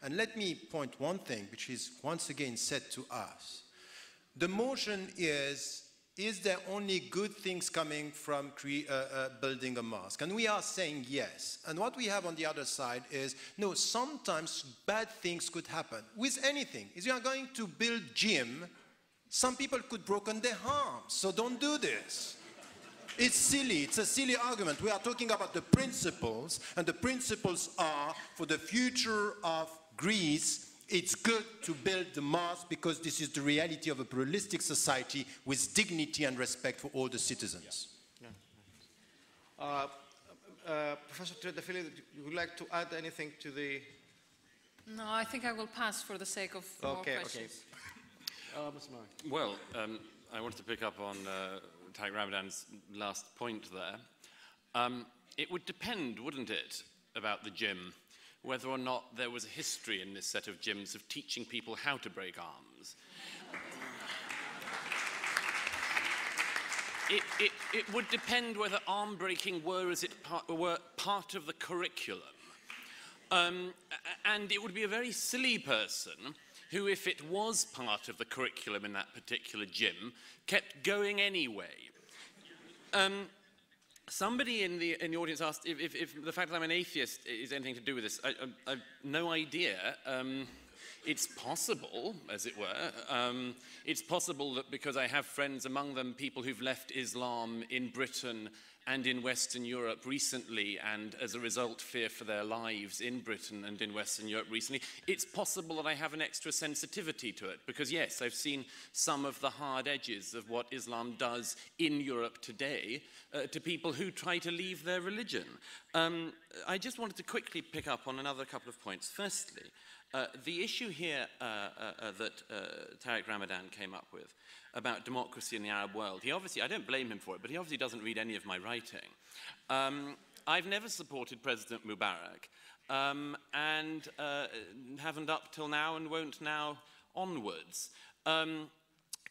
And let me point one thing, which is once again said to us. The motion is there only good things coming from building a mosque? And we are saying yes. And what we have on the other side is, no, sometimes bad things could happen with anything. If you are going to build gym, some people could broken their arms, so don't do this. It's silly, it's a silly argument. We are talking about the principles, and the principles are, for the future of Greece, it's good to build the mosque because this is the reality of a pluralistic society with dignity and respect for all the citizens. Yeah. Professor Dutifully, would you like to add anything to the... No, I think I will pass for the sake of more questions. Okay. Well, I wanted to pick up on Tariq Ramadan's last point there. It would depend, wouldn't it, about the gym, whether or not there was a history in this set of gyms of teaching people how to break arms. It would depend whether arm breaking were part of the curriculum. And it would be a very silly person who, if it was part of the curriculum in that particular gym, kept going anyway. Somebody in the audience asked if the fact that I'm an atheist is anything to do with this. I've no idea. It's possible, as it were. It's possible that because I have friends, among them people who've left Islam in Britain and in Western Europe recently, and as a result fear for their lives in Britain and in Western Europe recently, it's possible that I have an extra sensitivity to it, because yes, I've seen some of the hard edges of what Islam does in Europe today to people who try to leave their religion. I just wanted to quickly pick up on another couple of points. Firstly, the issue here that Tariq Ramadan came up with about democracy in the Arab world, he obviously, I don't blame him for it, but he obviously doesn't read any of my writing. I've never supported President Mubarak, and haven't up till now and won't now onwards.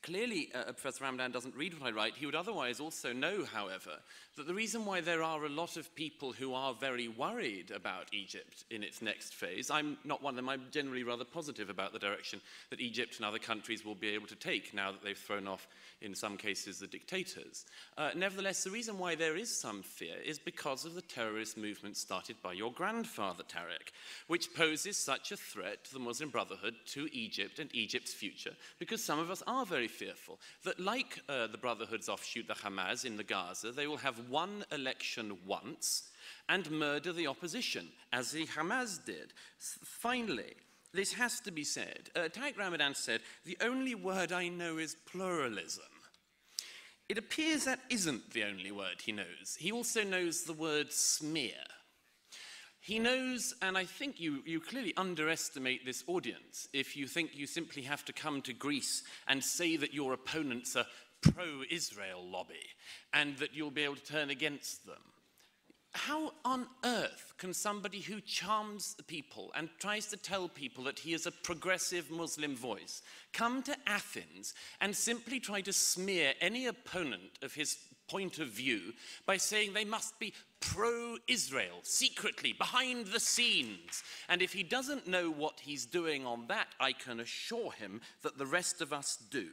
Clearly, Professor Ramadan doesn't read what I write. He would otherwise also know, however, that the reason why there are a lot of people who are very worried about Egypt in its next phase, I'm not one of them, I'm generally rather positive about the direction that Egypt and other countries will be able to take now that they've thrown off, in some cases, the dictators. Nevertheless, the reason why there is some fear is because of the terrorist movement started by your grandfather, Tariq, which poses such a threat to the Muslim Brotherhood, to Egypt and Egypt's future, because some of us are very fearful that, like the Brotherhood's offshoot, the Hamas in the Gaza, they will have one election once and murder the opposition, as the Hamas did. Finally, this has to be said. Tariq Ramadan said, the only word I know is pluralism. It appears that isn't the only word he knows. He also knows the word smear. He knows, and I think you clearly underestimate this audience if you think you simply have to come to Greece and say that your opponents are pro-Israel lobby and that you'll be able to turn against them. How on earth can somebody who charms the people and tries to tell people that he is a progressive Muslim voice come to Athens and simply try to smear any opponent of his point of view by saying they must be pro-Israel, secretly, behind the scenes? And if he doesn't know what he's doing on that, I can assure him that the rest of us do.